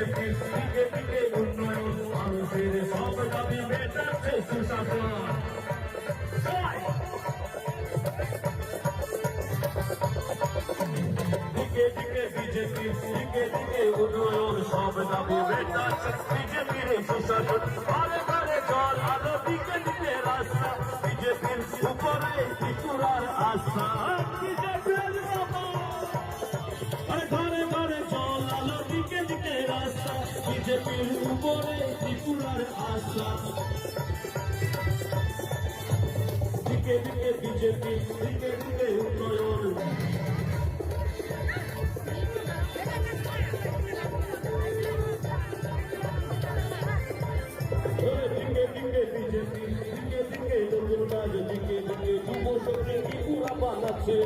বিজেপির দিকে দিকে উন্নয়ন, মানুষের সব দাবি মেটাচ্ছে সুশাসন। দিকে দিকে বিজেপির দিকে দিকে উন্নয়ন, সব দাবি মেটাচ্ছে বিজেপির সুশাসন। ঘরে ঘরে জল আলো, দিকে দিকে রাস্তা, বিজেপির উপরে ত্রিপুরার আস্থা। বিজেপির ঘরে ঘরে জল আলো, দিকে দিকে রাস্তা, বিজেপির উপরে ত্রিপুরার আস্থা। দিকে দিকে বিজেপি দিকে দিকে উন্নয়ন, দিকে দিকে বিজেপি দিকে দিকে নতুন কাজ, দিকে দিকে যুব শক্তি ত্রিপুরা বানাচ্ছে।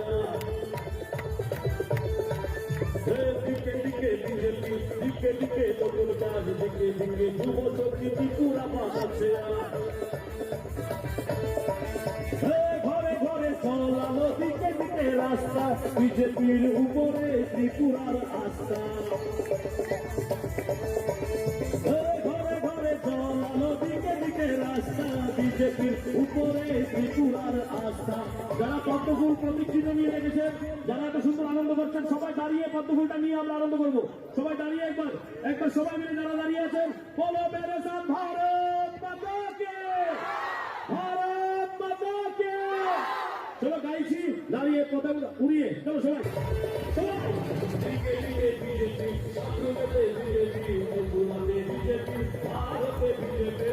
দিকে দিকে বিজেপি দিকে দিকে নতুন কাজ, দিকে দিকে যুব শক্তি ত্রিপুরা বানাচ্ছে। ঘরে ঘরে চলানো, দিকে দিকে রাস্তা, বিজেপির উপরে ত্রিপুরার আস্থা। ঘরে ঘরে চলানো, দিকে দিকে রাস্তা, বিজেপির উপরে ত্রিপুরার আস্থা। যারা পদ্মফুল প্রতীক্ষিত নিয়ে রেখেছেন, যারা এত সুন্দর আনন্দ করছেন, সবাই দাঁড়িয়ে পদ্মফুলটা নিয়ে আমরা আনন্দ করবো। সবাই দাঁড়িয়ে একবার একবার সবাই মিলে যারা দাঁড়িয়ে আছেন, বলো মেরে সাথ ভারত মাতা কে, ভারত মাতা কে। চলো গাইছি দাঁড়িয়ে পতাকা উড়িয়ে, চলো সবাই সবাই। দিকে দিকে বিজেপি, সাধুতে বিজেপি, ত্রিপুরাতে বিজেপি, ভারতে বিজেপি।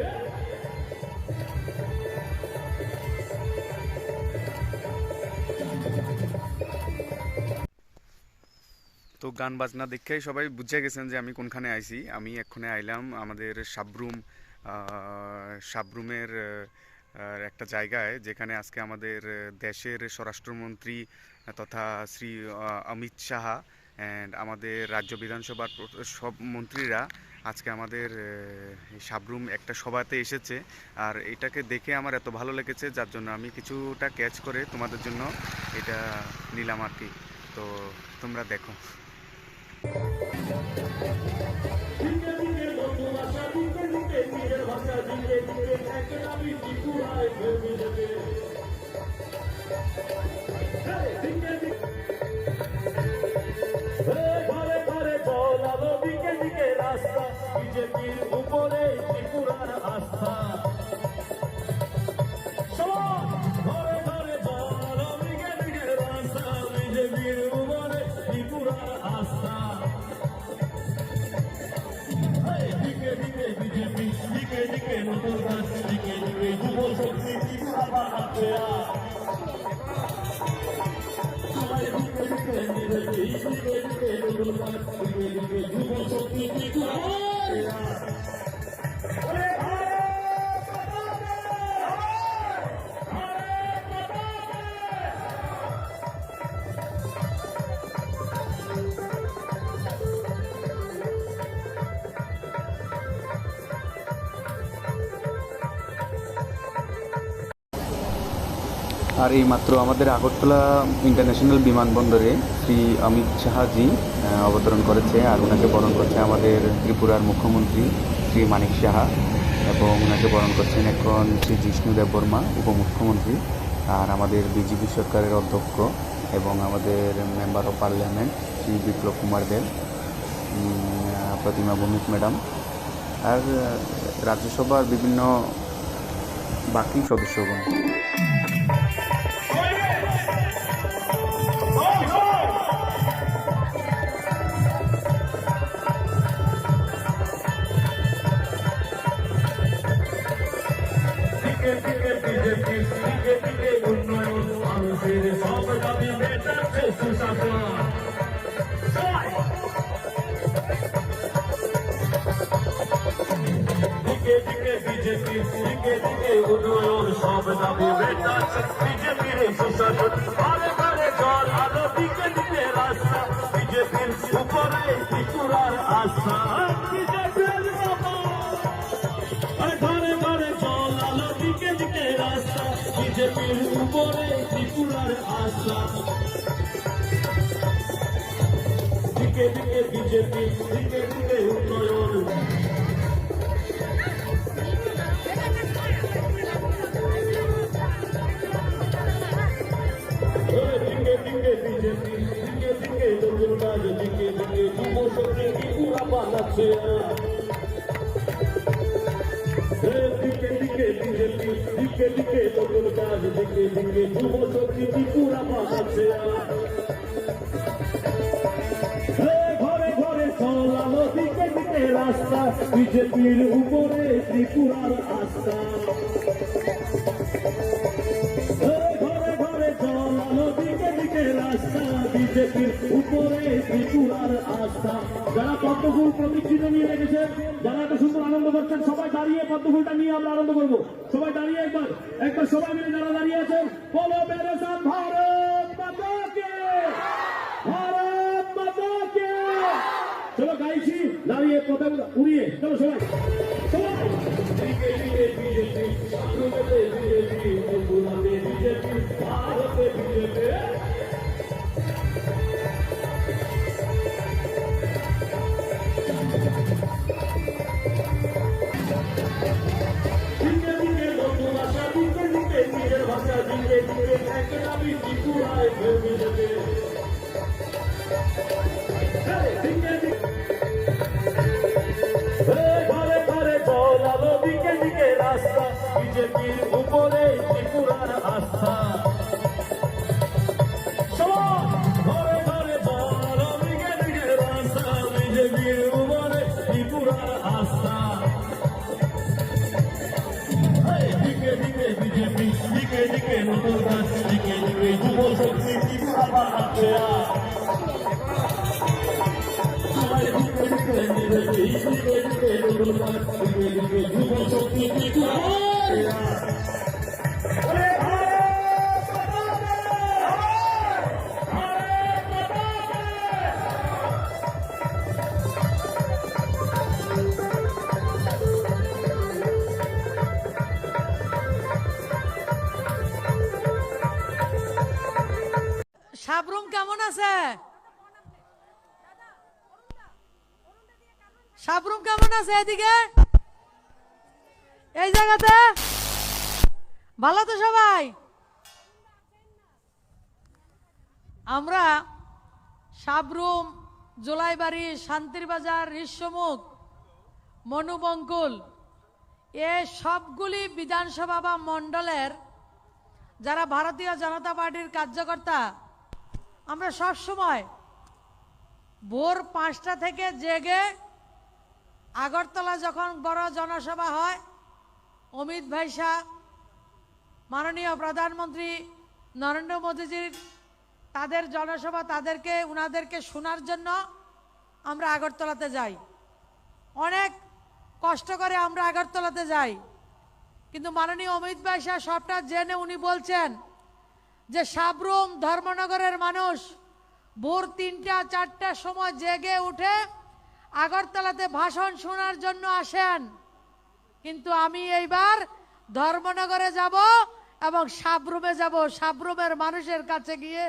তো গান বাজনা দেখেই সবাই বুঝে গেছেন যে আমি কোনখানে আইছি। আমি এক্ষণে আইলাম আমাদের সাবরুমের একটা জায়গায়, যেখানে আজকে আমাদের দেশের স্বরাষ্ট্রমন্ত্রী তথা শ্রী অমিত শাহ অ্যান্ড আমাদের রাজ্য বিধানসভার সব মন্ত্রীরা আজকে আমাদের সাবরুম একটা সভাতে এসেছে। আর এটাকে দেখে আমার এত ভালো লেগেছে, যার জন্য আমি কিছুটা ক্যাচ করে তোমাদের জন্য এটা নিলাম আর কি। তো তোমরা দেখো। দিকে দিকে নতুন আশা, দিকে দিকে নিজের ভাষা, দিকে দিকে এক দাবি ত্রিপুরায় ভেবে যাবে। দিকে দিকে ঘরে ঘরে জল আলো, দিকে দিকে রাস্তা, বিজেপির উপরে ত্রিপুরার আস্থা। ঘরে ঘরে জল আলো, দিকে দিকে রাস্তা, বিজেপির উপরে ত্রিপুরার আস্থা। দিকে দিকে বিজেপি দিকে দিকে নতুন কাজ, দিকে দিকে যুব শক্তি ত্রিপুরা বানাচ্ছে। সবাই দিকে দিকে বিজেপি দিকে দিকে নতুন কাজ, দিকে দিকে যুব শক্তি ত্রিপুরা। আর এই মাত্র আমাদের আগরতলা ইন্টারন্যাশনাল বিমানবন্দরে শ্রী অমিত শাহজি অবতরণ করেছে। আর ওনাকে বরণ করছে আমাদের ত্রিপুরার মুখ্যমন্ত্রী শ্রী মানিক সাহা, এবং ওনাকে বরণ করছেন এখন শ্রী জিষ্ণু দেববর্মা উপমুখ্যমন্ত্রী, আর আমাদের বিজেপি সরকারের অধ্যক্ষ এবং আমাদের member of parliament Shri Biplab Kumar Deb, Pratima Bhowmik madam, আর রাজ্যসভার বিভিন্ন বাকি সদস্যগণ। বিজেপি দিকে দিকে উন্নয়ন, মানুষের সব দাবি মেটাচ্ছে সুশাসন। দিকে দিকে বিজেপি দিকে দিকে উন্নয়ন, সব দাবি মেটাচ্ছে বিজেপির সুশাসন। ঘরে ঘরে জল আলো, দিকে দিকে রাস্তা, বিজেপির উপরে ত্রিপুরার আস্থা। ঘরে ঘরে জল আলো, দিকে দিকে রাস্তা, বিজেপির উপরে ত্রিপুরার আস্থা। দিকে দিকে বিজেপি, দিকে দিকে উন্নয়ন। দিকে দিকে বিজেপি, দিকে দিকে নতুন কাজ, দিকে দিকে যুব শক্তি ত্রিপুরা বানাচ্ছে। দিকে দিকে বিজেপি, দিকে দিকে নতুন কাজ, দিকে দিকে যুব শক্তি ত্রিপুরা বানাচ্ছে। ঘরে ঘরে চলালো দিকে দিকে রাস্তা, বিজেপির উপরে ত্রিপুরার আস্থা। ঘরে ঘরে চলালো দিকে দিকে রাস্তা, বিজেপির উপরে ত্রিপুরার আস্থা। যারা পদ্মফুল প্রতীক্ষিত নিয়ে রেখেছেন, যারা এত সুন্দর আনন্দ করছেন, সবাই দাঁড়িয়ে পদ্মফুলটা নিয়ে আমরা আনন্দ করবো। সবাই দাঁড়িয়ে একবার একবার সবাই মিলে যারা দাঁড়িয়ে আছেন, বলো মেরে সাথ ভারত মাতা কে, ভারত মাতা কে। চলো গাইছি দাঁড়িয়ে পতাকা উড়িয়ে, চলো সবাই সবাই। দিকে দিকে বিজেপি, সামনে বিজেপি, ত্রিপুরাতে বিজেপি, ভারতে বিজেপি। দিকে দিকে নতুন আশা, দিকে দিকে নিজের ভাষা, দিকে দিকে এক দাবি ত্রিপুরায় ভেবে যাবে। ঘরে ঘরে চলালো দিকে দিকে রাস্তা, বিজেপির উপরে ত্রিপুরার আস্থা। ঘরে ঘরে চলালো দিকে দিকে রাস্তা, বিজেপির উপরে ত্রিপুরার আস্থা। দিকে দিকে বিজেপি, দিকে দিকে নতুন কাজ, দিকে দিকে যুব শক্তি ত্রিপুরা বানাচ্ছে। সাবরুম কেমন আছে? সাবরুম কেমন আছে? এদিকে এই জায়গাতে ভালো তো সবাই? আমরা সাবরুম, জোলাইবাড়ি, শান্তির বাজার, ঋষ্যমুখ, মনুবঙ্কুল এ সবগুলি বিধানসভা বা মণ্ডলের যারা ভারতীয় জনতা পার্টির কার্যকর্তা, আমরা সব সময় ভোর 5টা থেকে জেগে আগরতলা যখন বড় জনসভা হয়, অমিত ভাই শাহ, মাননীয় প্রধানমন্ত্রী নরেন্দ্র মোদীজির তাদের জনসভা, উনাদেরকে শোনার জন্য আমরা আগরতলাতে যাই। অনেক কষ্ট করে আমরা আগরতলাতে যাই, কিন্তু মাননীয় অমিত ভাই শাহ সবটা জেনে উনি বলছেন যে সাবরুম ধর্মনগরের মানুষ ভোর 3টা 4টার সময় জেগে উঠে আগরতলাতে ভাষণ শোনার জন্য আসেন। কিন্তু আমি এইবার ধর্মনগরে যাব এবং সাবরুমে যাব, সাবরুমের মানুষের কাছে গিয়ে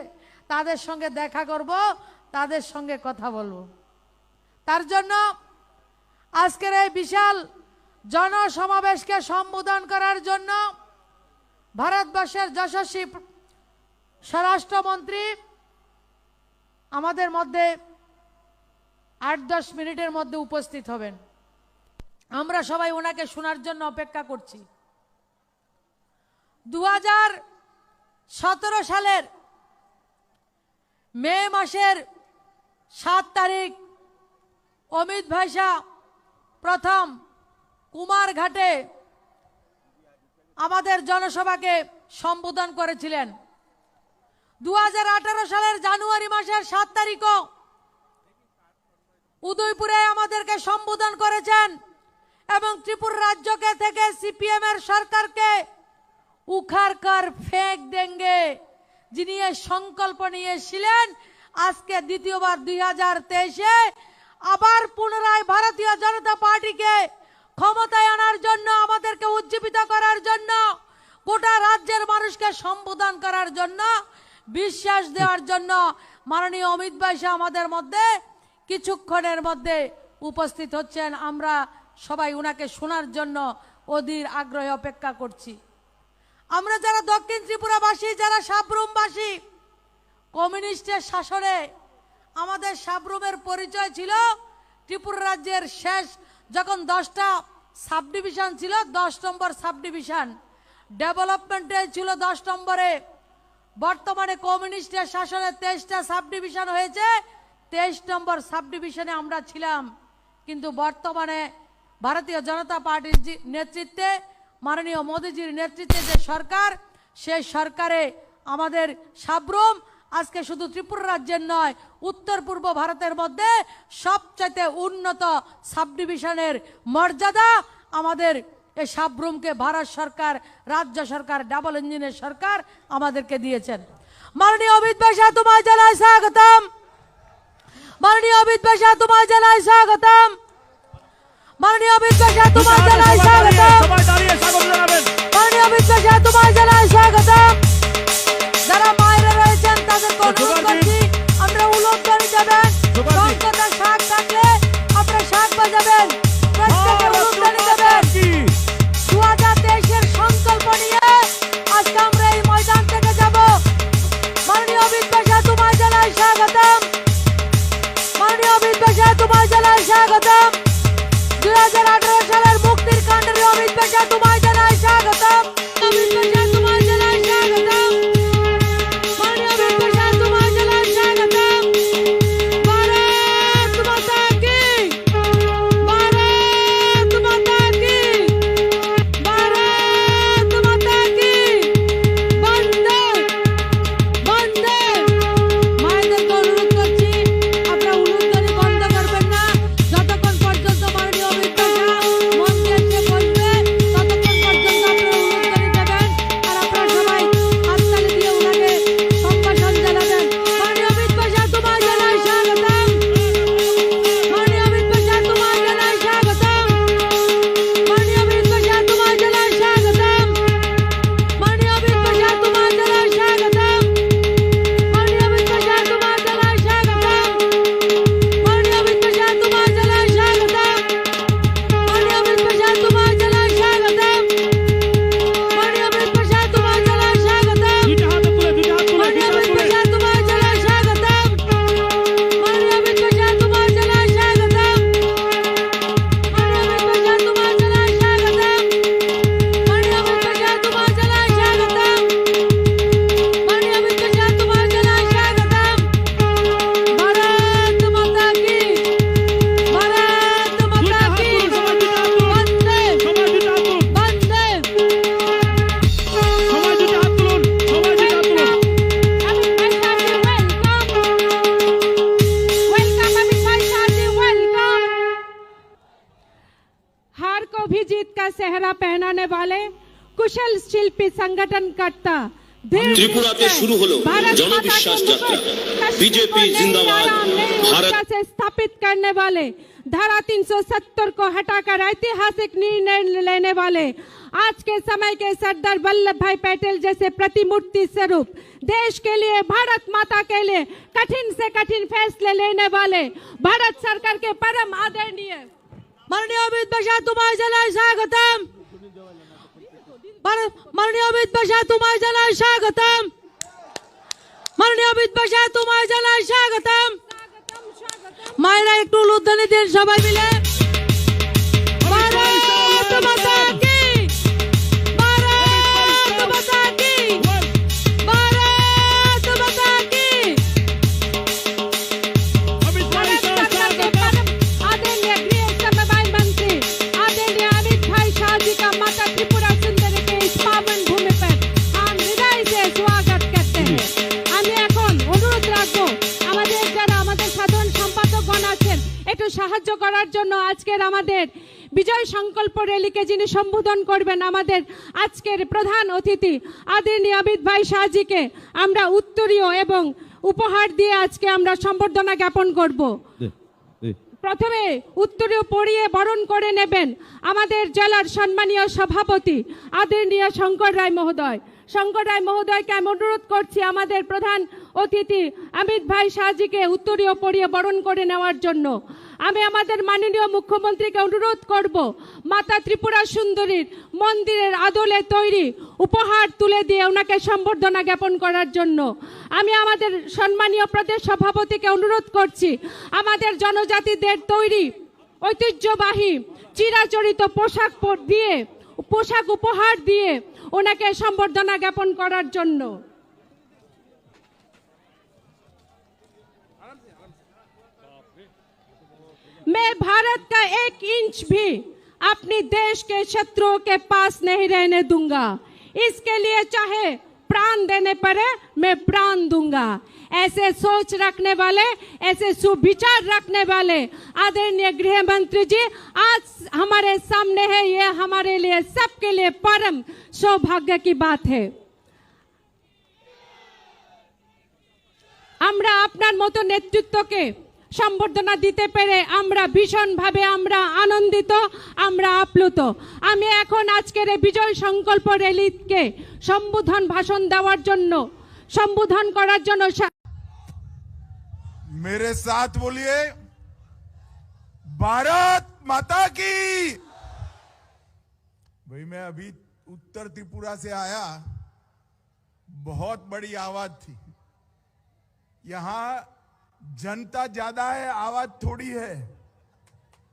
তাদের সঙ্গে দেখা করব, তাদের সঙ্গে কথা বলবো। তার জন্য আজকের এই বিশাল জনসমাবেশকে সম্বোধন করার জন্য ভারতবর্ষের যশস্বী স্বরাষ্ট্রমন্ত্রী আমাদের মধ্যে 8-10 মিনিটের মধ্যে উপস্থিত হবেন। আমরা সবাই ওনাকে শোনার জন্য অপেক্ষা করছি। 2017 সালের মে মাসের 7 তারিখ অমিত ভাই শাহ প্রথম কুমারঘাটে আমাদের জনসভাকে সম্বোধন করেছিলেন। 2018 সালের জানুয়ারি মাসের 7 তারিখও উদয়পুরে আমাদেরকে সম্বোধন করেছেন এবং ত্রিপুরা রাজ্যকে থেকে সিপিএম এর সরকারকে উখাড় কর ফেক দেंगे যিনি এই সংকল্প নিয়েছিলেন, আজকে দ্বিতীয়বার 2023-এ আবার পুনরায় ভারতীয় জনতা পার্টিকে ক্ষমতায় আনার জন্য, আমাদেরকে উজ্জীবিত করার জন্য, গোটা রাজ্যের মানুষকে সম্বোধন করার জন্য, বিশ্বাস দেওয়ার জন্য মাননীয় অমিত ভাই শাহ আমাদের মধ্যে কিছুক্ষণের মধ্যে উপস্থিত হচ্ছেন। আমরা সবাই উনাকে শোনার জন্য অধীর আগ্রহে অপেক্ষা করছি। আমরা যারা দক্ষিণ ত্রিপুরাবাসী, যারা সাবরুমবাসী, কমিউনিস্টের শাসনে আমাদের সাবরুমের পরিচয় ছিল ত্রিপুরা রাজ্যের শেষ যখন 10টা সাব ডিভিশন ছিল, 10 নম্বর সাব ডিভিশন ডেভেলপমেন্টে ছিল 10 নম্বরে। বর্তমানে কমিউনিস্টের শাসনে 23টা সাব ডিভিশন হয়েছে, 23 নম্বর সাব ডিভিশনে আমরা ছিলাম। কিন্তু বর্তমানে ভারতীয় জনতা পার্টির নেতৃত্বে, মাননীয় মোদীজির নেতৃত্বে যে সরকার, সেই সরকারে আমাদের সাবরুম আজকে শুধু ত্রিপুরা রাজ্যের নয়, উত্তর পূর্ব ভারতের মধ্যে সবচাইতে উন্নত সাব ডিভিশনের মর্যাদা আমাদের এই সাবরুমকে ভারত সরকার, রাজ্য সরকার, ডাবল ইঞ্জিনের সরকার আমাদেরকে দিয়েছেন। মাননীয় অমিত ভাই শাহ, তোমায় জানাই স্বাগতম। মাননীয় অমিত ভাই শাহ, তোমায় জানাই স্বাগতম। মাননীয় অমিত ভাই শাহ, তোমায় জানাই স্বাগতম। মাননীয় অমিত ভাই শাহ, তোমায় জানাই স্বাগতম। যারা বাইরে রয়েছেন তাদেরকে অনুরোধ করছি, আমরা উলুধ্বনি দেবেন, সংকটের শাক থাকলে আপনারা শাক বাজাবেন, প্রত্যেকের উলুধ্বনি দেবেন। 2023-এর সংকল্প নিয়ে আজকে আমরা এই ময়দান থেকে যাব। মাননীয় অমিত ভাই শাহ, তোমায় জানাই স্বাগতম। মাননীয় অমিত ভাই শাহ, তোমায় জানাই স্বাগতম। 2018 সালের মুক্তির কাণ্ডের অমিত ভাই শাহ, তোমায় জানাই স্বাগতম। অমিত ভাই শাহ, তোমায় জানাই স্বাগতম। মাননীয় অমিত ভাই শাহ, তোমায় জানাই স্বাগতম। ভারত মাতা কি, ভারত মাতা কি, ভারত মাতা কি, বন্দে বন্দে। মায়েদেরকে অনুরোধ করছি, আপনারা উলুধ্বনি বন্ধ করবেন না যতক্ষণ পর্যন্ত মাননীয় অমিত ভাই শাহ মঞ্চে এসে বলবে, ততক্ষণ পর্যন্ত আপনারা উলুধ্বনি দেবেন। আর আপনারা সবাই হাততালি দিয়ে ওনাকে সম্ভাষণ জানাবেন। মাননীয় অমিত ভাই শাহ, তোমায় জানাই স্বাগতম। মাননীয় অমিত ভাই শাহ, তোমায় জানাই স্বাগতম। মাননীয় অমিত ভাই শাহ, তোমায় জানাই স্বাগতম। মাননীয় অমিত ভাই শাহ, তোমায় জানাই স্বাগতম। মাননীয় অমিত ভাই শাহ, তোমায় জানাই স্বাগতম। মাননীয় অমিত ভাই শাহ, তোমায় জানাই স্বাগতম। মাননীয় অমিত ভাই শাহ, তোমায় জানাই স্বাগতম। মাননীয় অমিত ভাই শাহ, তোমায় জানাই স্বাগতম। দুইটা হাত তুলে, দুইটা হাত তুলে, মাননীয় দুইটা হাত অমিত ভাই তুলে। শাহ, তোমায় জানাই স্বাগতম। মাননীয় অমিত ভাই শাহ, তোমায় জানাই স্বাগতম। মাননীয় অমিত ভাই শাহ, তোমায় জানাই স্বাগতম। মাননীয় অমিত ভাই শাহ, তোমায় জানাই স্বাগতম। মাননীয় অমিত ভাই শাহ, তোমায় জানাই স্বাগতম। ভারত মাতা কি, ভারত মাতা কি, বন্দে সবাই দুইটা হাত তুলুন, বন্দে। সবাই দুইটা হাত তুলুন, সবাই দুইটা হাত তুলুন। Amit Bhai Shah ji, welcome. Welcome, Amit Bhai Shah ji, welcome. हार को भी जीत का सेहरा पहनाने वाले कुशल शिल्पी संगठनकर्ता त्रिपुराते शुरू हलो जनविश्वास यात्रा बीजेपी जिंदाबाद भारत से स्थापित करने वाले धारा 370 को हटाकर ऐतिहासिक निर्णय लेने वाले आज के समय के सरदार वल्लभ भाई पटेल जैसे प्रतिमूर्ति स्वरूप देश के लिए, भारत माता के लिए कठिन से कठिन फैसले लेने वाले भारत सरकार के परम आदरणीय माननीय अमित भाई शाह, तुम्हारे जनाय स्वागतम। माननीय अमित भाई शाह, तुम्हारे जनाय स्वागतम। माननीय अमित भाई शाह, तुम्हारे जनाय स्वागतम। मायरा একটু উলুধ্বনি দিন সবাই মিলে। भारत माता की, भारत माता की, भारत माता की। अमित भाई भारत शाह, सरकार के स्वागत है। परम आदरणीय गृह समन्वय मंत्री आदरणीय अमित भाई शाह जी का माता त्रिपुरा सुंदरी के इस पावन भूमि पर हम हृदय से स्वागत करते हैं। আমি এখন অনুরোধ রাখবো আমাদের যারা আমাদের সাধারণ সম্পাদকগণ আছেন একটু সাহায্য করার জন্য আজকের আমাদের বিজয় সংকল্প র্যালিকে যিনি সম্বোধন করবেন আমাদের আজকের প্রধান অতিথি আদरणीय অমিত ভাই শাহজিকে আমরা উত্তরীয় এবং উপহার দিয়ে আজকে আমরা সম্বর্ধনা জ্ঞাপন করব। প্রথমে উত্তরীয় পড়িয়ে বরণ করে নেবেন আমাদের জেলার সম্মানীয় সভাপতি আদरणीय শঙ্কর রায় মহোদয়। শঙ্কর রায় মহোদয়কে আমি অনুরোধ করছি আমাদের প্রধান অতিথি অমিত ভাই শাহজিকে উত্তরীয় পরিয়ে বরণ করে নেওয়ার জন্য। আমি আমাদের মাননীয় মুখ্যমন্ত্রীকে অনুরোধ করব মাতা ত্রিপুরা সুন্দরীর মন্দিরের আদলে তৈরি উপহার তুলে দিয়ে ওনাকে সম্বর্ধনা জ্ঞাপন করার জন্য। আমি আমাদের সম্মানীয় প্রদেশ সভাপতিকে অনুরোধ করছি আমাদের জনজাতিদের তৈরি ঐতিহ্যবাহী চিরাচরিত পোশাক উপহার দিয়ে ওনাকে সম্বর্ধনা জ্ঞাপন করার জন্য। मैं भारत का 1 इंच भी अपनी देश के शत्रुओं के पास नहीं रहने दूंगा। इसके लिए चाहे प्राण देने पड़े मैं प्राण दूंगा। ऐसे सोच रखने वाले, ऐसे सुविचार रखने वाले आदरणीय गृह मंत्री जी आज हमारे सामने है। ये हमारे लिए सबके लिए परम सौभाग्य की बात है। আমরা আপনার মতো নেতৃত্বকে সম্বর্ধনা দিতে পেরে আমরা ভীষণভাবে আমরা আনন্দিত, আমরা আপ্লুত। আমি এখন আজকের এই বিজয় সংকল্প র্যালিকে সম্বোধন করার জন্য मेरे साथ बोलिए भारत माता की। भाई मैं अभी उत्तर त्रिपुरा से आया, बहुत बड़ी आवाज थी। यहां जनता ज्यादा है, आवाज थोड़ी है,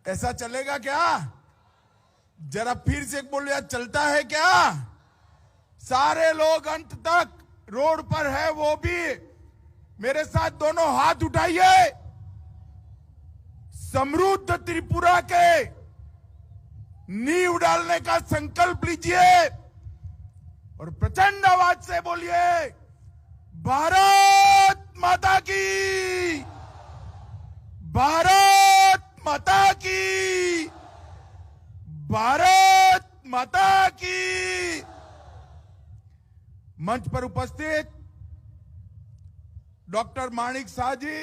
ऐसा चलेगा क्या? जरा फिर से बोलिए, चलता है क्या? सारे लोग अंत तक रोड पर है, वो भी मेरे साथ दोनों हाथ उठाइए। समृद्ध त्रिपुरा के नींव डालने का संकल्प लीजिए और प्रचंड आवाज से बोलिए भारत माता की, भारत माता की, भारत माता की। मंच पर उपस्थित डॉक्टर माणिक शाह जी,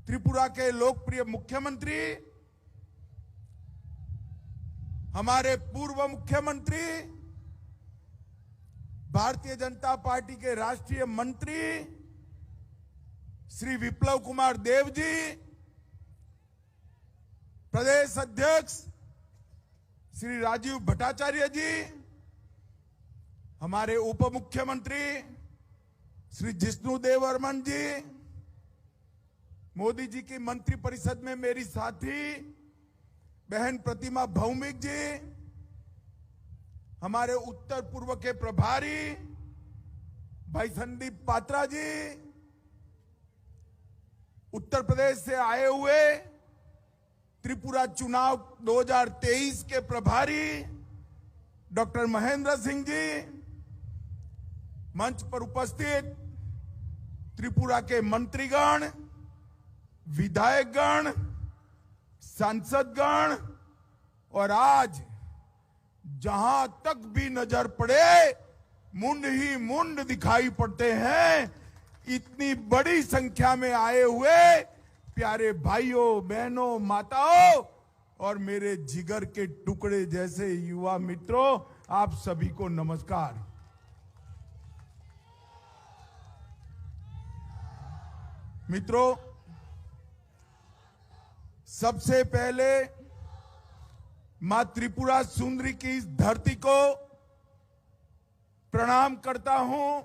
त्रिपुरा के लोकप्रिय मुख्यमंत्री, हमारे पूर्व मुख्यमंत्री, भारतीय जनता पार्टी के राष्ट्रीय मंत्री श्री विप्लव कुमार देव जी, प्रदेश अध्यक्ष श्री राजीव भट्टाचार्य जी, हमारे उप मुख्यमंत्री श्री जिष्णु देव वर्मन जी, मोदी जी की मंत्री परिषद में मेरी साथी बहन प्रतिमा भौमिक जी, हमारे उत्तर पूर्व के प्रभारी भाई संदीप पात्रा जी, उत्तर प्रदेश से आए हुए त्रिपुरा चुनाव 2023 के प्रभारी डॉक्टर महेंद्र सिंह जी, मंच पर उपस्थित त्रिपुरा के मंत्रीगण, विधायकगण, सांसदगण और आज जहां तक भी नजर पड़े मुंड ही मुंड दिखाई पड़ते हैं, इतनी बड़ी संख्या में आए हुए प्यारे भाइयों, बहनों, माताओं और मेरे जिगर के टुकड़े जैसे युवा मित्रों, आप सभी को नमस्कार। मित्रों, सबसे पहले मां त्रिपुरा सुंदरी की इस धरती को प्रणाम करता हूं।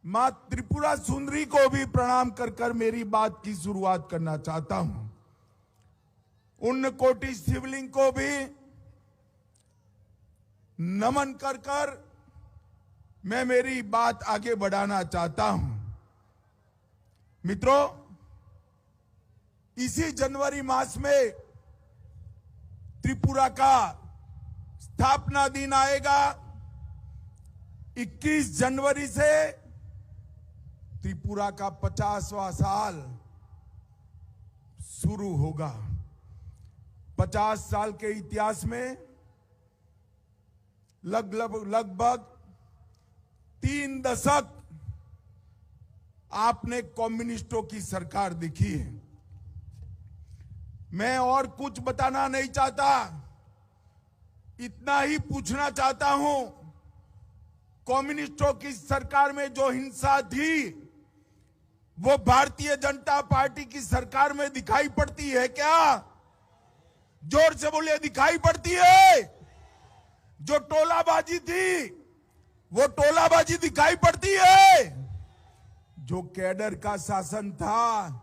मां त्रिपुरा सुंदरी को भी प्रणाम कर मेरी बात की शुरुआत करना चाहता हूं। उन कोटि शिवलिंग को भी नमन कर मैं मेरी बात आगे बढ़ाना चाहता हूं। मित्रों, इसी जनवरी मास में त्रिपुरा का स्थापना दिन आएगा। 21 जनवरी से त्रिपुरा का 50वां साल शुरू होगा। 50 साल के इतिहास में लगभग 3 दशक आपने कम्युनिस्टों की सरकार देखी है। मैं और कुछ बताना नहीं चाहता, इतना ही पूछना चाहता हूं कम्युनिस्टों की सरकार में जो हिंसा थी वो भारतीय जनता पार्टी की सरकार में दिखाई पड़ती है क्या? जोर से बोलिए, दिखाई पड़ती है? जो टोलाबाजी थी वो टोलाबाजी दिखाई पड़ती है? जो कैडर का शासन था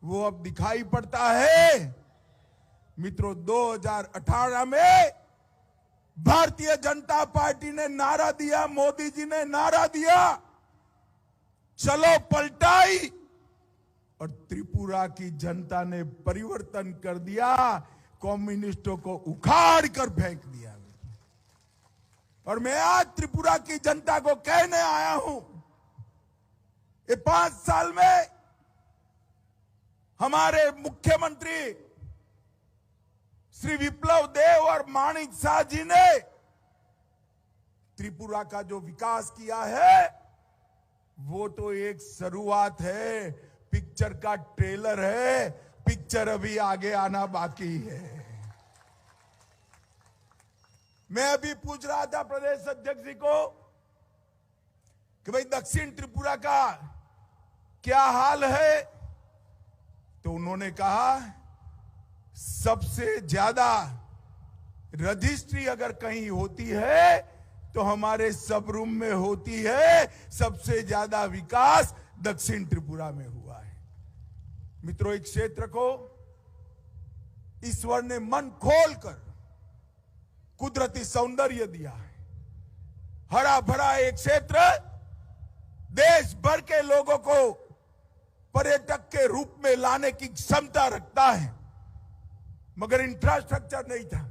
वो अब दिखाई पड़ता है? मित्रों, 2018 में भारतीय जनता पार्टी ने नारा दिया, मोदी जी ने नारा दिया, चलो पलटाई, और त्रिपुरा की जनता ने परिवर्तन कर दिया, कम्युनिस्टों को उखाड़ कर फेंक दिया। और मैं आज त्रिपुरा की जनता को कहने आया हूं, ये 5 साल में हमारे मुख्यमंत्री श्री विप्लव देव और माणिक शाह जी ने त्रिपुरा का जो विकास किया है वो तो एक शुरुआत है, पिक्चर का ट्रेलर है, पिक्चर अभी आगे आना बाकी है। मैं अभी पूछ रहा था प्रदेश अध्यक्ष जी को कि भाई दक्षिण त्रिपुरा का क्या हाल है, तो उन्होंने कहा सबसे ज्यादा रजिस्ट्री अगर कहीं होती है तो हमारे सब रूम में होती है, सबसे ज्यादा विकास दक्षिण त्रिपुरा में हुआ है। मित्रों, एक क्षेत्र को ईश्वर ने मन खोलकर कुदरती सौंदर्य दिया है, हरा भरा एक क्षेत्र देश भर के लोगों को पर्यटक के रूप में लाने की क्षमता रखता है, मगर इंफ्रास्ट्रक्चर नहीं था।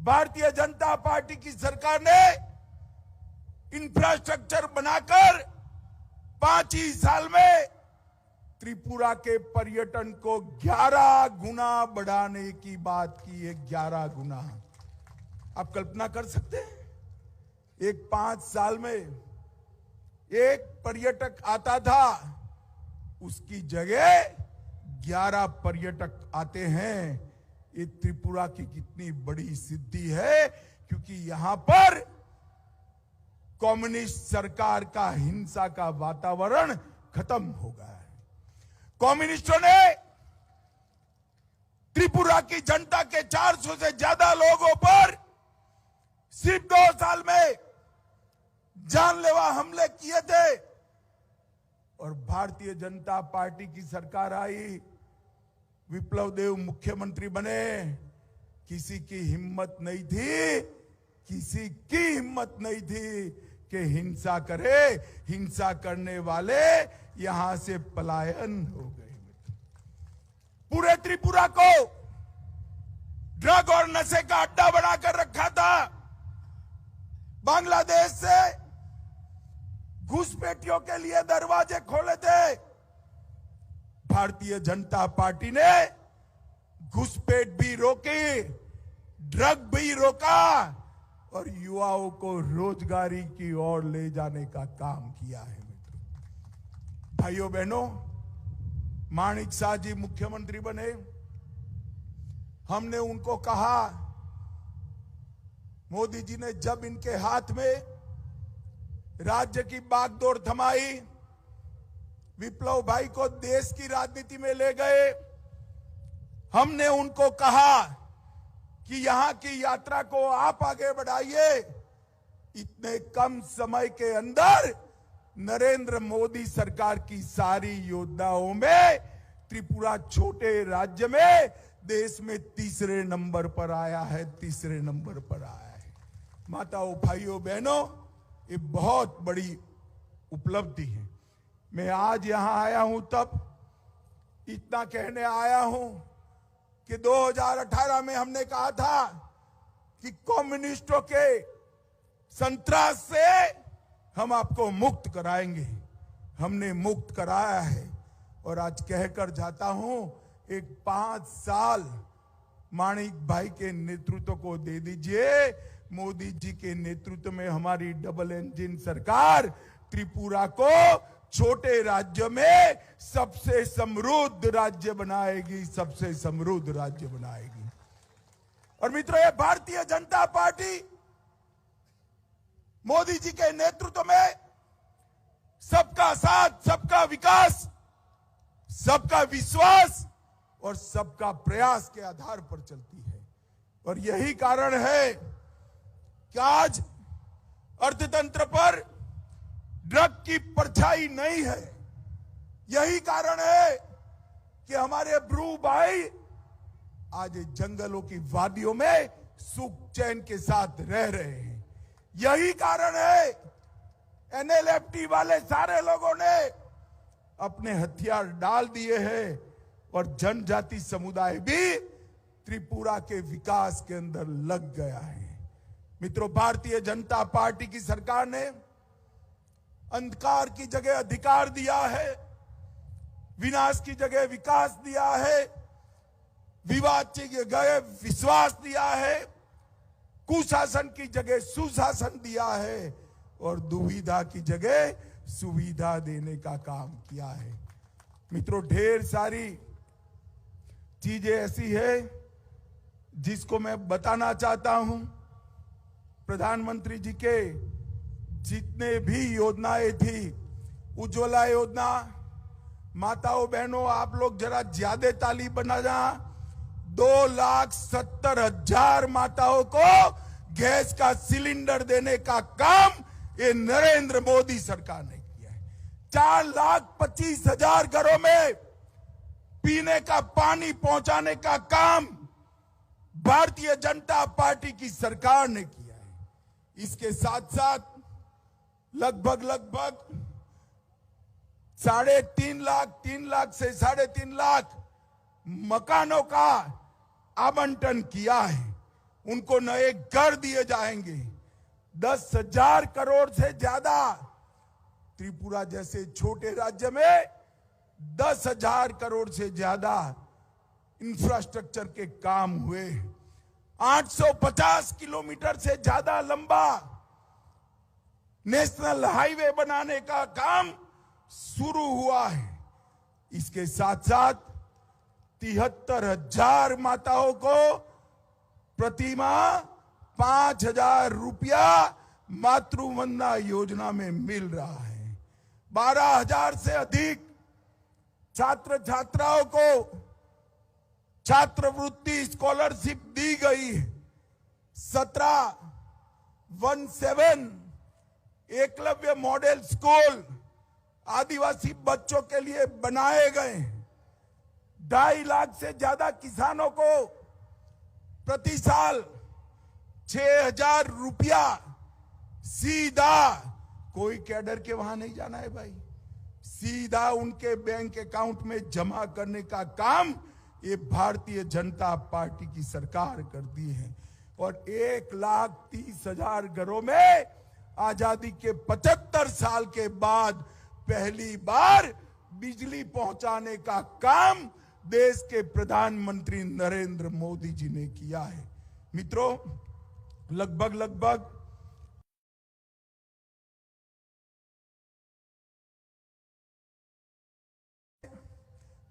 भारतीय जनता पार्टी की सरकार ने इंफ्रास्ट्रक्चर बनाकर 5 ही साल में त्रिपुरा के पर्यटन को 11 गुना बढ़ाने की बात की है। 11 गुना। आप कल्पना कर सकते हैं, एक 5 साल में एक पर्यटक आता था, उसकी जगह 11 पर्यटक आते हैं। ये त्रिपुरा की कितनी बड़ी सिद्धि है, क्योंकि यहां पर कम्युनिस्ट सरकार का हिंसा का वातावरण खत्म हो गया है। कम्युनिस्टों ने त्रिपुरा की जनता के 400 से ज्यादा लोगों पर सिर्फ 2 साल में जानलेवा हमले किए थे, और भारतीय जनता पार्टी की सरकार आई, विप्लव देव मुख्यमंत्री बने, किसी की हिम्मत नहीं थी, किसी की हिम्मत नहीं थी कि हिंसा करे। हिंसा करने वाले यहां से पलायन हो गए। पूरे त्रिपुरा को ड्रग और नशे का अड्डा बनाकर रखा था। बांग्लादेश से घुसपैठियों के लिए दरवाजे खोले थे। भारतीय जनता पार्टी ने घुसपैठ भी रोकी, ड्रग भी रोका, और युवाओं को रोजगारी की ओर ले जाने का काम किया है। भाइयों बहनों, माणिक शाह जी मुख्यमंत्री बने, हमने उनको कहा, मोदी जी ने जब इनके हाथ में राज्य की बागडोर थमाई, विप्लव भाई को देश की राजनीति में ले गए, हमने उनको कहा कि यहां की यात्रा को आप आगे बढ़ाइए। इतने कम समय के अंदर नरेंद्र मोदी सरकार की सारी योजनाओं में त्रिपुरा छोटे राज्य में देश में 3रे नंबर पर आया है, 3रे नंबर पर आया है। माताओं, भाइयों, बहनों, ये बहुत बड़ी उपलब्धि है। मैं आज यहां आया हूं तब इतना कहने आया हूं कि 2018 में हमने कहा था कि कम्युनिस्टों के संत्रास से हम आपको मुक्त कराएंगे। हमने मुक्त कराया है, और आज कहकर जाता हूं, एक 5 साल माणिक भाई के नेतृत्व को दे दीजिए। मोदी जी के नेतृत्व में हमारी डबल इंजन सरकार त्रिपुरा को छोटे राज्य में सबसे समृद्ध राज्य बनाएगी, सबसे समृद्ध राज्य बनाएगी। और मित्रों, ये भारतीय जनता पार्टी मोदी जी के नेतृत्व में सबका साथ, सबका विकास, सबका विश्वास और सबका प्रयास के आधार पर चलती है। और यही कारण है कि आज अर्थतंत्र पर ड्रग की परछाई नहीं है। यही कारण है कि हमारे ब्रू भाई आज जंगलों की वादियों में सुख चैन के साथ रह रहे हैं। यही कारण है एनएलएफटी वाले सारे लोगों ने अपने हथियार डाल दिए हैं और जनजाति समुदाय भी त्रिपुरा के विकास के अंदर लग गया है। मित्रों, भारतीय जनता पार्टी की सरकार ने अंधकार की जगह अधिकार दिया है, विनाश की जगह विकास दिया है, विवाद की जगह विश्वास दिया है, कुशासन की जगह सुशासन दिया है और दुविधा की जगह सुविधा देने का काम किया है। मित्रों, ढेर सारी चीजें ऐसी है जिसको मैं बताना चाहता हूं। प्रधानमंत्री जी के जितने भी योजनाएं थी, उज्ज्वला योजना, माताओं बहनों आप लोग जरा ज्यादा ताली बजाना, 2,70,000 माताओं को गैस का सिलेंडर देने का काम ये नरेंद्र मोदी सरकार ने किया है। 4,25,000 घरों में पीने का पानी पहुंचाने का काम भारतीय जनता पार्टी की सरकार ने किया है। इसके साथ साथ लगभग 3 लाख से 3.5 लाख मकानों का आवंटन किया है। उनको नए घर दिए जाएंगे। 10,000 करोड़ से ज्यादा, त्रिपुरा जैसे छोटे राज्य में 10,000 करोड़ से ज्यादा इंफ्रास्ट्रक्चर के काम हुए। 850 किलोमीटर से ज्यादा लंबा नेशनल हाईवे बनाने का काम शुरू हुआ है। इसके साथ साथ 73,000 माताओं को प्रतिमाह 5,000 रुपया मातृवंदना योजना में मिल रहा है। 12,000 से अधिक छात्र छात्राओं को छात्रवृत्ति स्कॉलरशिप दी गई। 17 एकलव्य मॉडल स्कूल आदिवासी बच्चों के लिए बनाए गए। 2.5 लाख से ज्यादा किसानों को प्रति साल 6,000 रुपया सीधा, कोई कैडर के वहां नहीं जाना है भाई, सीधा उनके बैंक अकाउंट में जमा करने का काम ये भारतीय जनता पार्टी की सरकार करती है। और 1,30,000 घरों में आजादी के 75 साल के बाद पहली बार बिजली पहुंचाने का काम देश के प्रधानमंत्री नरेंद्र मोदी जी ने किया है। मित्रों, लगभग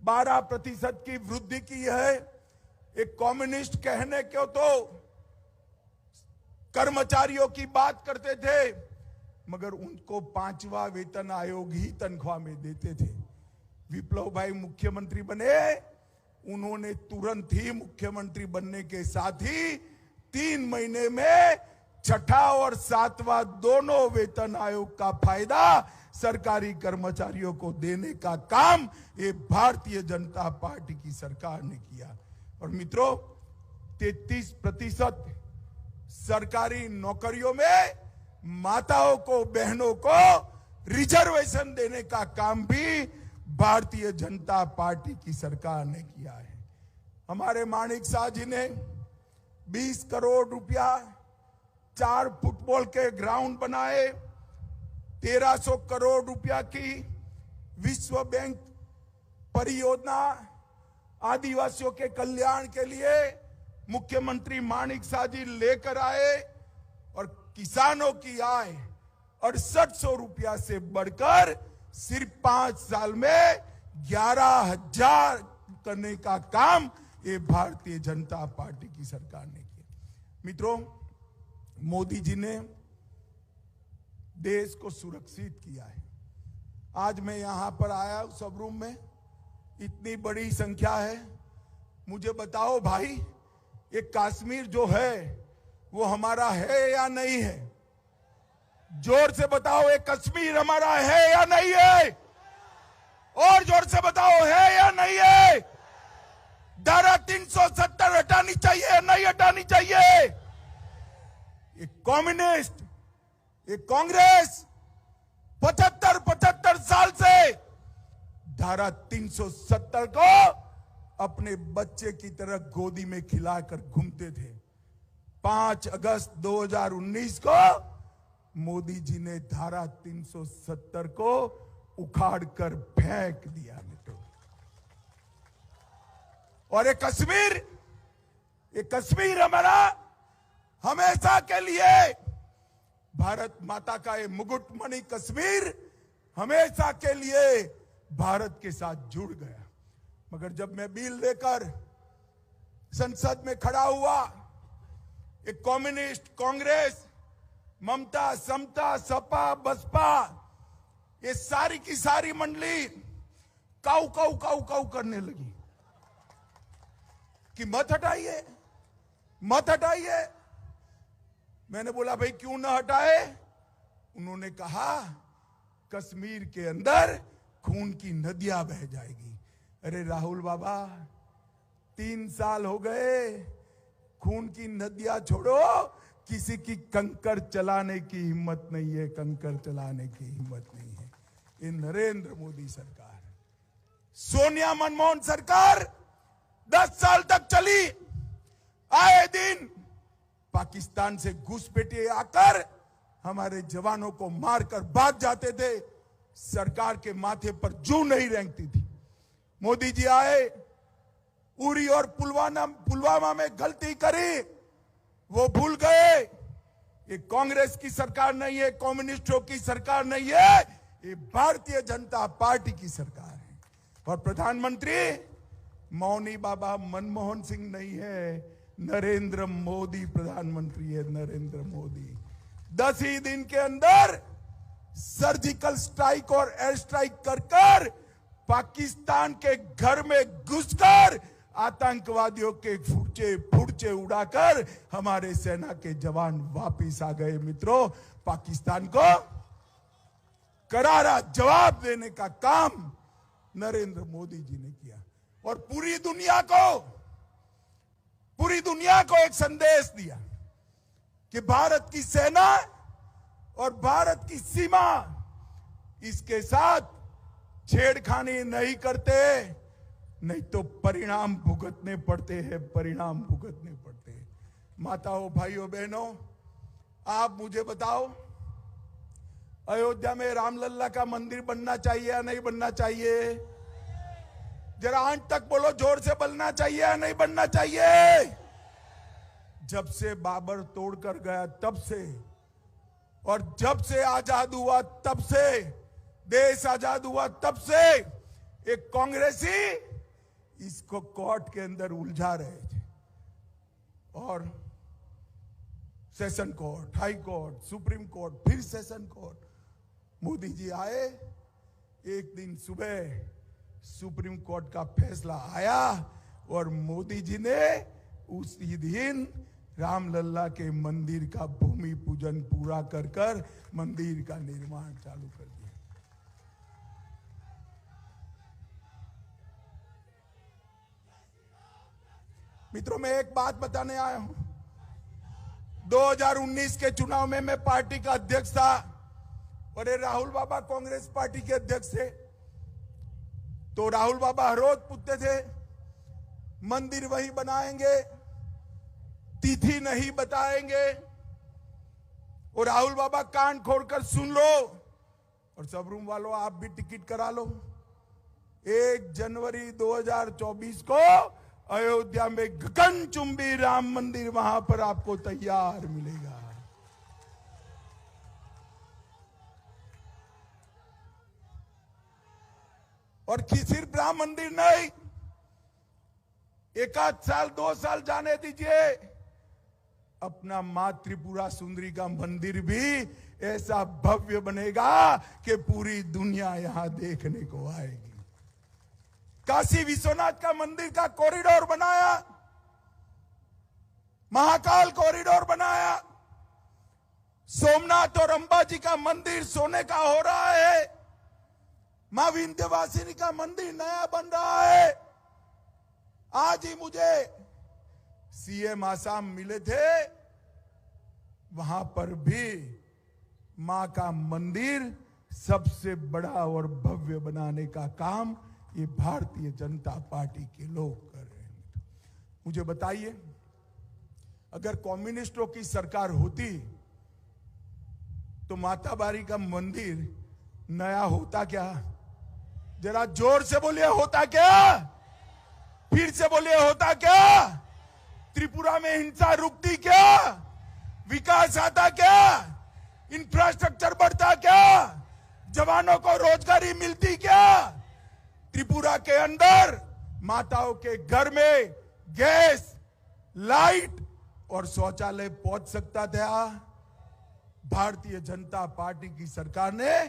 12% की वृद्धि की है। एक कम्युनिस्ट कहने क्यों तो कर्मचारियों की बात करते थे, मगर उनको 5वां वेतन आयोग ही तनख्वाह में देते थे। विप्लव भाई मुख्यमंत्री बने, उन्होंने तुरंत ही मुख्यमंत्री बनने के साथ ही 3 महीने में 6ठा और 7वां दोनों वेतन आयोग का फायदा सरकारी कर्मचारियों को देने का काम ये भारतीय जनता पार्टी की सरकार ने किया। और मित्रों, 33% सरकारी नौकरियों में माताओं को, बहनों को रिजर्वेशन देने का काम भी भारतीय जनता पार्टी की सरकार ने किया है। हमारे माणिक शाह जी ने 20 करोड़ रुपया 4 फुटबॉल के ग्राउंड बनाए। 1,300 करोड़ रुपया की विश्व बैंक परियोजना आदिवासियों के कल्याण के लिए मुख्यमंत्री माणिक शाह जी लेकर आए और किसानों की आय 6800 रुपया से बढ़कर सिर्फ 5 साल में 11,000 करने का काम ये भारतीय जनता पार्टी की सरकार ने किया। मित्रों, मोदी जी ने देश को सुरक्षित किया है। आज मैं यहां पर आया हूं, सब रूम में इतनी बड़ी संख्या है। मुझे बताओ भाई, ये कश्मीर जो है वो हमारा है या नहीं है? जोर से बताओ, ये कश्मीर हमारा है या नहीं है? और जोर से बताओ, है या नहीं है? धारा 370 हटानी चाहिए, नहीं हटानी चाहिए? ये कम्युनिस्ट, ये कांग्रेस 75 साल से धारा 370 को अपने बच्चे की तरह गोदी में खिलाकर घूमते थे। 5 अगस्त 2019 को मोदी जी ने धारा 370 को उखाड़ कर फेंक दिया मित्रों। और ये कश्मीर हमारा हमेशा के लिए, भारत माता का ये मुकुटमणि कश्मीर हमेशा के लिए भारत के साथ जुड़ गया। मगर जब मैं बिल लेकर संसद में खड़ा हुआ, एक कम्युनिस्ट, कांग्रेस, ममता, समता, सपा, बसपा, ये सारी की सारी मंडली काऊ काऊ काऊ काऊ करने लगी कि मत हटाइए, मत हटाइए। मैंने बोला भाई क्यों ना हटाए? उन्होंने कहा कश्मीर के अंदर खून की नदियां बह जाएगी। अरे राहुल बाबा, 3 साल हो गए, खून की नदियां छोड़ो, किसी की कंकर चलाने की हिम्मत नहीं है, कंकर चलाने की हिम्मत नहीं है। ये नरेंद्र मोदी सरकार, सोनिया मनमोहन सरकार 10 साल तक चली। आए दिन पाकिस्तान से घुसपैठिए आकर हमारे जवानों को मारकर भाग जाते थे। सरकार के माथे पर जूं नहीं रेंगती थी। मोदी जी आए, उरी और पुलवामा में गलती करी, वो भूल गए। ये कांग्रेस की सरकार नहीं है, कम्युनिस्टों की सरकार नहीं है, ये भारतीय जनता पार्टी की सरकार है। और प्रधानमंत्री मौनी बाबा मनमोहन सिंह नहीं है, नरेंद्र मोदी प्रधानमंत्री है, नरेंद्र मोदी। 10 ही दिन के अंदर सर्जिकल स्ट्राइक और एयर स्ट्राइक कर पाकिस्तान के घर में घुसकर आतंकवादियों के फुर्चे उड़ाकर हमारे सेना के जवान वापिस आ गए। मित्रों, पाकिस्तान को करारा जवाब देने का काम नरेंद्र मोदी जी ने किया और पूरी दुनिया को एक संदेश दिया कि भारत की सेना और भारत की सीमा इसके साथ छेड़खानी नहीं करते, नहीं तो परिणाम भुगतने पड़ते हैं, परिणाम भुगतने पड़ते हैं। माताओं, भाइयों, बहनों, आप मुझे बताओ, अयोध्या में रामलल्ला का मंदिर बनना चाहिए या नहीं बनना चाहिए? जरा अंत तक बोलो, जोर से बनना चाहिए या नहीं बनना चाहिए? जब से बाबर तोड़कर गया तब से, और जब से आजाद हुआ तब से, देश आजाद हुआ तब से एक कांग्रेसी इसको कोर्ट के अंदर उलझा रहे थे। और session court, high court, supreme court, फिर सेशन कोर्ट। मोदी जी आए, एक दिन सुबह सुप्रीम कोर्ट का फैसला आया और मोदी जी ने उसी दिन रामलल्ला के मंदिर का भूमि पूजन पूरा कर मंदिर का निर्माण चालू कर दिया। मित्रों, मैं एक बात बताने आया हूं। 2019 के चुनाव में मैं पार्टी का अध्यक्ष था और ये राहुल बाबा कांग्रेस पार्टी के अध्यक्ष थे। तो राहुल बाबा हर रोज पूछते थे, मंदिर वही बनाएंगे, तिथि नहीं बताएंगे। और राहुल बाबा कान खोलकर सुन लो और सब रूम वालों आप भी टिकट करा लो। 1 जनवरी 2024 को अयोध्या में गगनचुंबी राम मंदिर वहां पर आपको तैयार मिलेगा। और सिर्फ राम मंदिर नहीं, 1 साल 2 साल जाने दीजिए, अपना मां त्रिपुरा सुंदरी का मंदिर भी ऐसा भव्य बनेगा कि पूरी दुनिया यहां देखने को आएगी। काशी विश्वनाथ का मंदिर का कॉरिडोर बनाया, महाकाल कॉरिडोर बनाया, सोमनाथ और अंबाजी का मंदिर सोने का हो रहा है, मां विंध्यवासिनी का मंदिर नया बन रहा है। आज ही मुझे सीएम आसाम मिले थे, वहां पर भी मां का मंदिर सबसे बड़ा और भव्य बनाने का काम ये भारतीय जनता पार्टी के लोग कर रहे हैं। मुझे बताइए, अगर कम्युनिस्टों की सरकार होती तो माताबारी का मंदिर नया होता क्या? जरा जोर से बोलिए, होता क्या? फिर से बोलिए, होता क्या? त्रिपुरा में हिंसा रुकती क्या? विकास आता क्या? इंफ्रास्ट्रक्चर बढ़ता क्या? जवानों को रोजगारी मिलती क्या? त्रिपुरा के अंदर माताओं के घर में गैस, लाइट और शौचालय पहुंच सकता था? भारतीय जनता पार्टी की सरकार ने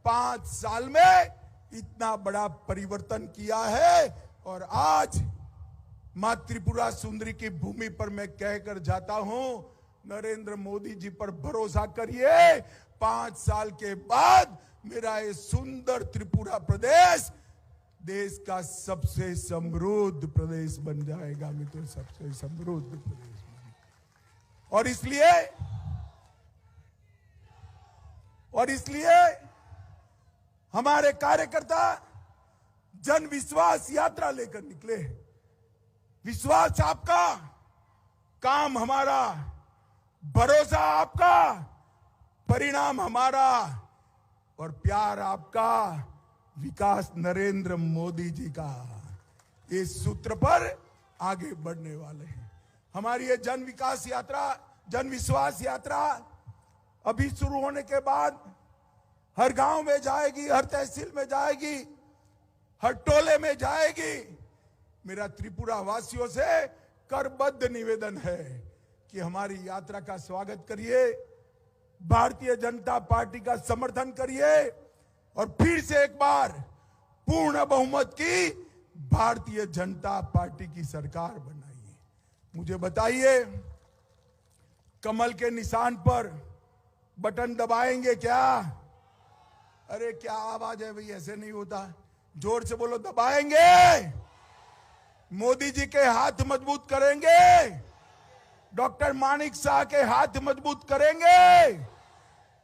5 साल में इतना बड़ा परिवर्तन किया है। और आज मां त्रिपुरा सुंदरी की भूमि पर मैं कहकर जाता हूं, नरेंद्र मोदी जी पर भरोसा करिए, 5 साल के बाद मेरा ये सुंदर त्रिपुरा प्रदेश देश का सबसे समृद्ध प्रदेश बन जाएगा। मित्रों, सबसे समृद्ध प्रदेश बन। और इसलिए हमारे कार्यकर्ता जन विश्वास यात्रा लेकर निकले। विश्वास आपका, काम हमारा, भरोसा आपका, परिणाम हमारा और प्यार आपका, विकास नरेंद्र मोदी जी का। इस सूत्र पर आगे बढ़ने वाले हैं। हमारी ये जन विकास यात्रा, जन विश्वास यात्रा अभी शुरू होने के बाद हर गांव में जाएगी, हर तहसील में जाएगी, हर टोले में जाएगी। मेरा त्रिपुरा वासियों से करबद्ध निवेदन है कि हमारी यात्रा का स्वागत करिए, भारतीय जनता पार्टी का समर्थन करिए और फिर से एक बार पूर्ण बहुमत की भारतीय जनता पार्टी की सरकार बनाइए। मुझे बताइए, कमल के निशान पर बटन दबाएंगे क्या? अरे क्या आवाज है भाई, ऐसे नहीं होता, जोर से बोलो, दबाएंगे? मोदी जी के हाथ मजबूत करेंगे, डॉक्टर मानिक शाह के हाथ मजबूत करेंगे,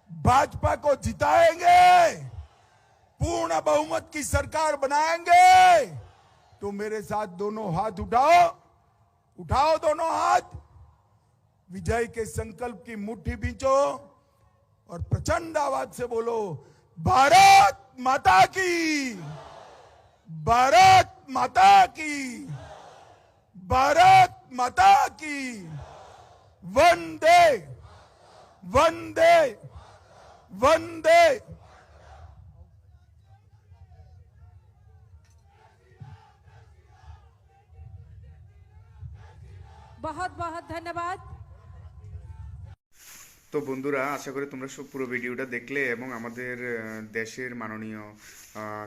भाजपा को जिताएंगे, पूर्ण बहुमत की सरकार बनाएंगे। तो मेरे साथ दोनों हाथ उठाओ, उठाओ दोनों हाथ, विजय के संकल्प की मुट्ठी बींचो और प्रचंड आवाज से बोलो, भारत माता की, भारत माता की, भारत माता की, वंदे वंदे वंदे। बहुत बहुत धन्यवाद। তো বন্ধুরা, আশা করি তোমরা সব পুরো ভিডিওটা দেখলে এবং আমাদের দেশের মাননীয়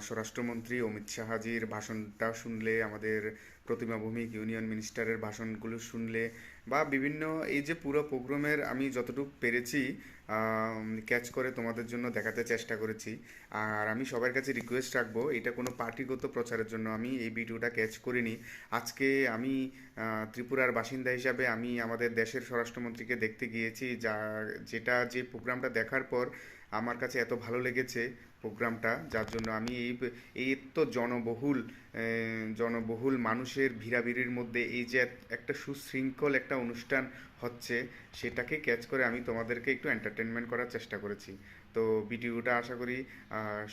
স্বরাষ্ট্রমন্ত্রী অমিত শাহজির ভাষণটা শুনলে, আমাদের প্রতিমা ভৌমিক ইউনিয়ন মিনিস্টারের ভাষণগুলো শুনলে, বা বিভিন্ন এই যে পুরো প্রোগ্রামের আমি যতটুকু পেরেছি ক্যাচ করে তোমাদের জন্য দেখাতে চেষ্টা করেছি। আর আমি সবার কাছে রিকোয়েস্ট রাখবো, এটা কোনো পার্টিগত প্রচারের জন্য আমি এই ভিডিওটা ক্যাচ করিনি। আজকে আমি ত্রিপুরার বাসিন্দা হিসাবে আমি আমাদের দেশের স্বরাষ্ট্রমন্ত্রীকে দেখতে গিয়েছি, যে প্রোগ্রামটা দেখার পর আমার কাছে এত ভালো লেগেছে প্রোগ্রামটা, যার জন্য আমি এই তো জনবহুল মানুষের ভিড়াভিড়ির মধ্যে এই যে একটা সুশৃঙ্খল একটা অনুষ্ঠান হচ্ছে, সেটাকে ক্যাচ করে আমি তোমাদেরকে একটু এন্টারটেনমেন্ট করার চেষ্টা করেছি। তো ভিডিওটা আশা করি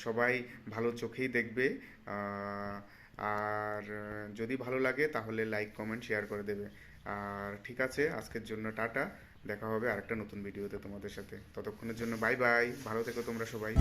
সবাই ভালো চোখেই দেখবে, আর যদি ভালো লাগে তাহলে লাইক, কমেন্ট, শেয়ার করে দেবে। আর ঠিক আছে, আজকের জন্য টাটা, দেখা হবে আরেকটা নতুন ভিডিওতে তোমাদের সাথে। ততক্ষণের জন্য বাই বাই, ভালো থেকো তোমরা সবাই।